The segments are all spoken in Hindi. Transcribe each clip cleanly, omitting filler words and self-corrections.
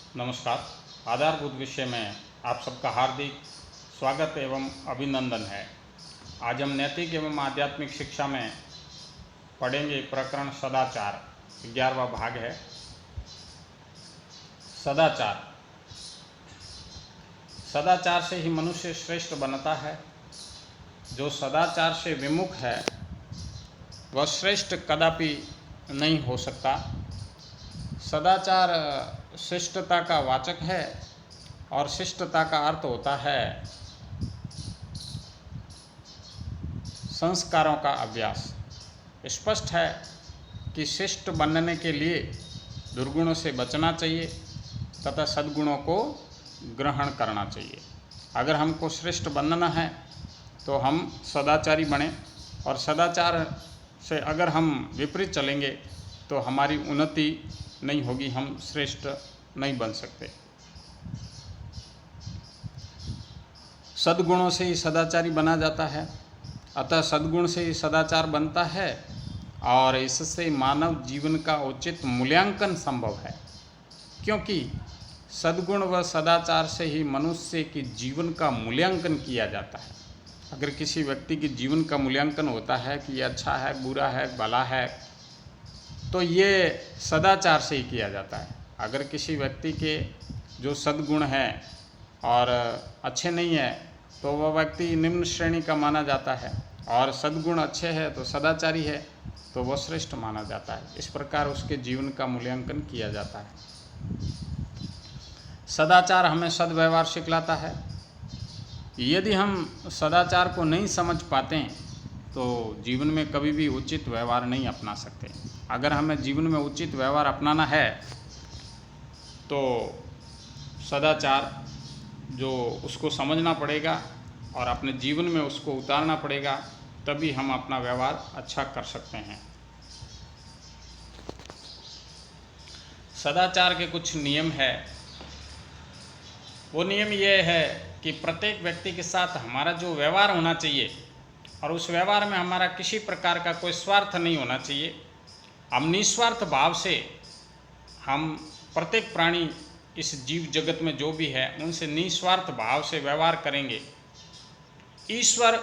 नमस्कार। आधारभूत विषय में आप सबका हार्दिक स्वागत एवं अभिनंदन है। आज हम नैतिक एवं आध्यात्मिक शिक्षा में पढ़ेंगे प्रकरण सदाचार, 11वां भाग है। सदाचार। सदाचार से ही मनुष्य श्रेष्ठ बनता है। जो सदाचार से विमुख है वह श्रेष्ठ कदापि नहीं हो सकता। सदाचार शिष्टता का वाचक है और शिष्टता का अर्थ होता है संस्कारों का अभ्यास। स्पष्ट है कि शिष्ट बनने के लिए दुर्गुणों से बचना चाहिए तथा सद्गुणों को ग्रहण करना चाहिए। अगर हमको श्रेष्ठ बनना है तो हम सदाचारी बने, और सदाचार से अगर हम विपरीत चलेंगे तो हमारी उन्नति नहीं होगी, हम श्रेष्ठ नहीं बन सकते। सद्गुणों से ही सदाचारी बना जाता है, अतः सद्गुण से ही सदाचार बनता है और इससे मानव जीवन का उचित मूल्यांकन संभव है, क्योंकि सद्गुण व सदाचार से ही मनुष्य के जीवन का मूल्यांकन किया जाता है। अगर किसी व्यक्ति के जीवन का मूल्यांकन होता है कि ये अच्छा है, बुरा है, भला है, तो ये सदाचार से ही किया जाता है। अगर किसी व्यक्ति के जो सद्गुण हैं और अच्छे नहीं है तो वह व्यक्ति निम्न श्रेणी का माना जाता है, और सद्गुण अच्छे हैं तो सदाचारी है तो वह श्रेष्ठ माना जाता है। इस प्रकार उसके जीवन का मूल्यांकन किया जाता है। सदाचार हमें सद्व्यवहार सिखलाता है। यदि हम सदाचार को नहीं समझ पाते हैं तो जीवन में कभी भी उचित व्यवहार नहीं अपना सकते। अगर हमें जीवन में उचित व्यवहार अपनाना है तो सदाचार जो उसको समझना पड़ेगा और अपने जीवन में उसको उतारना पड़ेगा, तभी हम अपना व्यवहार अच्छा कर सकते हैं। सदाचार के कुछ नियम है। वो नियम ये है कि प्रत्येक व्यक्ति के साथ हमारा जो व्यवहार होना चाहिए और उस व्यवहार में हमारा किसी प्रकार का कोई स्वार्थ नहीं होना चाहिए। हम निस्वार्थ भाव से हम प्रत्येक प्राणी इस जीव जगत में जो भी है उनसे निस्वार्थ भाव से व्यवहार करेंगे। ईश्वर,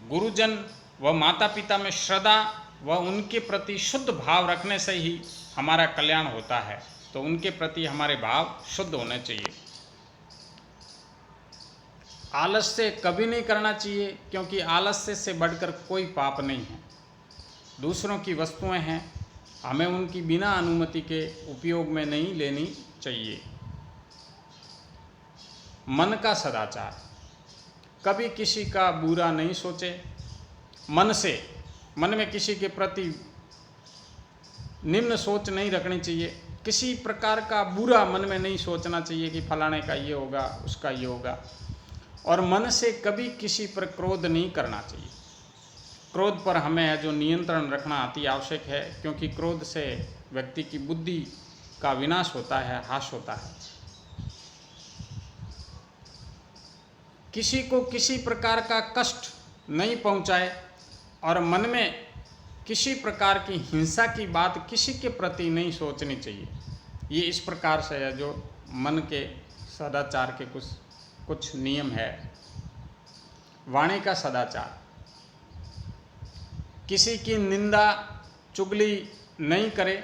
गुरुजन व माता पिता में श्रद्धा व उनके प्रति शुद्ध भाव रखने से ही हमारा कल्याण होता है, तो उनके प्रति हमारे भाव शुद्ध होने चाहिए। आलस्य कभी नहीं करना चाहिए, क्योंकि आलस्य से बढ़कर कोई पाप नहीं है। दूसरों की वस्तुएं हैं, हमें उनकी बिना अनुमति के उपयोग में नहीं लेनी चाहिए। मन का सदाचार। कभी किसी का बुरा नहीं सोचे। मन में किसी के प्रति निम्न सोच नहीं रखनी चाहिए। किसी प्रकार का बुरा मन में नहीं सोचना चाहिए कि फलाने का ये होगा, उसका ये होगा। और मन से कभी किसी पर क्रोध नहीं करना चाहिए। क्रोध पर हमें जो नियंत्रण रखना अति आवश्यक है, क्योंकि क्रोध से व्यक्ति की बुद्धि का विनाश होता है, हास होता है। किसी को किसी प्रकार का कष्ट नहीं पहुंचाए और मन में किसी प्रकार की हिंसा की बात किसी के प्रति नहीं सोचनी चाहिए। ये इस प्रकार से है जो मन के सदाचार के कुछ नियम है। वाणी का सदाचार। किसी की निंदा चुगली नहीं करे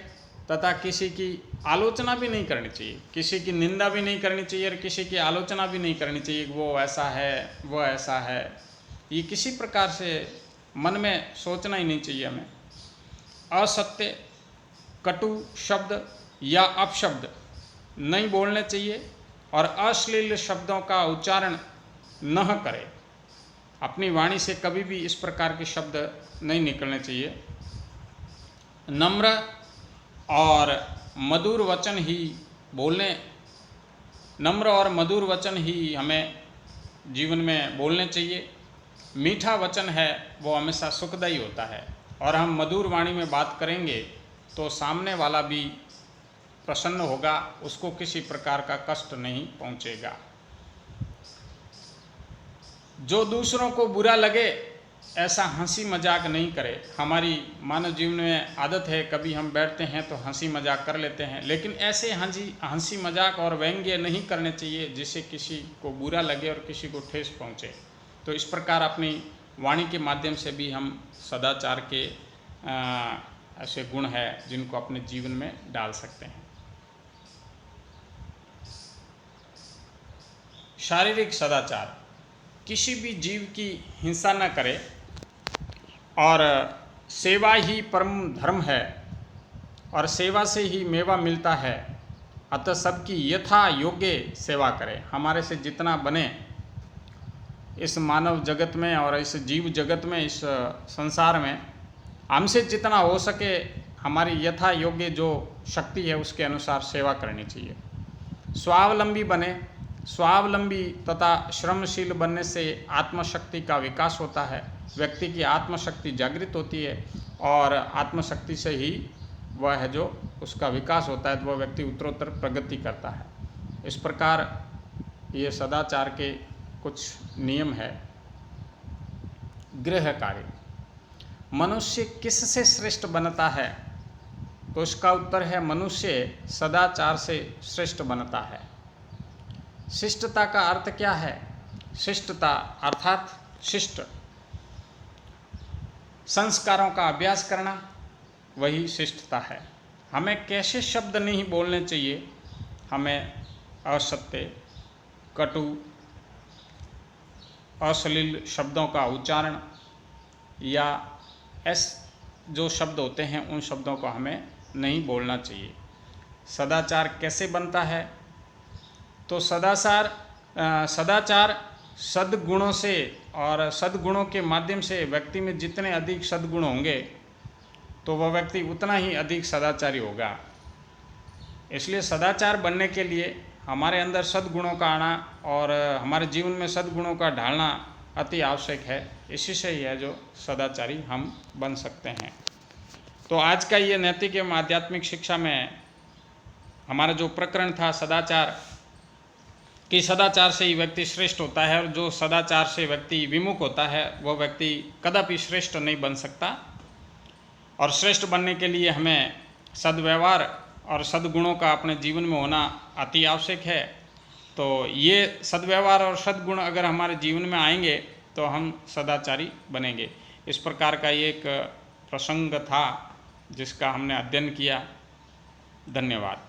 तथा किसी की आलोचना भी नहीं करनी चाहिए। किसी की निंदा भी नहीं करनी चाहिए और किसी की आलोचना भी नहीं करनी चाहिए। वो ऐसा है, वो ऐसा है, ये किसी प्रकार से मन में सोचना ही नहीं चाहिए हमें। असत्य, कटु शब्द या अपशब्द नहीं बोलने चाहिए और अश्लील शब्दों का उच्चारण न करें। अपनी वाणी से कभी भी इस प्रकार के शब्द नहीं निकलने चाहिए। नम्र और मधुर वचन ही बोलने, नम्र और मधुर वचन ही हमें जीवन में बोलने चाहिए। मीठा वचन है वो हमेशा सुखदायी होता है, और हम मधुर वाणी में बात करेंगे तो सामने वाला भी प्रसन्न होगा, उसको किसी प्रकार का कष्ट नहीं पहुंचेगा। जो दूसरों को बुरा लगे ऐसा हंसी मजाक नहीं करे। हमारी मानव जीवन में आदत है, कभी हम बैठते हैं तो हंसी मजाक कर लेते हैं, लेकिन ऐसे हंसी मजाक और व्यंग्य नहीं करने चाहिए जिससे किसी को बुरा लगे और किसी को ठेस पहुँचे। तो इस प्रकार अपनी वाणी के माध्यम से भी हम सदाचार के ऐसे गुण हैं जिनको अपने जीवन में डाल सकते हैं। शारीरिक सदाचार, किसी भी जीव की हिंसा न करे और सेवा ही परम धर्म है और सेवा से ही मेवा मिलता है, अतः सबकी यथा योग्य सेवा करें। हमारे से जितना बने इस मानव जगत में और इस जीव जगत में, इस संसार में, हमसे जितना हो सके हमारी यथा योग्य जो शक्ति है उसके अनुसार सेवा करनी चाहिए। स्वावलंबी बने। स्वावलंबी तथा श्रमशील बनने से आत्मशक्ति का विकास होता है, व्यक्ति की आत्मशक्ति जागृत होती है और आत्मशक्ति से ही वह है जो उसका विकास होता है, तो वह व्यक्ति उत्तरोत्तर प्रगति करता है। इस प्रकार ये सदाचार के कुछ नियम है। गृह कार्य, मनुष्य किससे श्रेष्ठ बनता है? तो इसका उत्तर है मनुष्य सदाचार से श्रेष्ठ बनता है। शिष्टता का अर्थ क्या है? शिष्टता अर्थात शिष्ट, संस्कारों का अभ्यास करना, वही शिष्टता है। हमें कैसे शब्द नहीं बोलने चाहिए, हमें असत्य, कटु, अश्लील शब्दों का उच्चारण या जो शब्द होते हैं उन शब्दों को हमें नहीं बोलना चाहिए। सदाचार कैसे बनता है? तो सदाचार सद्गुणों से और सद्गुणों के माध्यम से व्यक्ति में जितने अधिक सद्गुण होंगे तो वह व्यक्ति उतना ही अधिक सदाचारी होगा। इसलिए सदाचार बनने के लिए हमारे अंदर सद्गुणों का आना और हमारे जीवन में सद्गुणों का ढालना अति आवश्यक है। इसी से ही है जो सदाचारी हम बन सकते हैं। तो आज का ये नैतिक एवं आध्यात्मिक शिक्षा में हमारा जो प्रकरण था सदाचार, कि सदाचार से ही व्यक्ति श्रेष्ठ होता है और जो सदाचार से व्यक्ति विमुख होता है वह व्यक्ति कदापि श्रेष्ठ नहीं बन सकता। और श्रेष्ठ बनने के लिए हमें सद्व्यवहार और सद्गुणों का अपने जीवन में होना अति आवश्यक है। तो ये सद्व्यवहार और सद्गुण अगर हमारे जीवन में आएंगे तो हम सदाचारी बनेंगे। इस प्रकार का ये एक प्रसंग था जिसका हमने अध्ययन किया। धन्यवाद।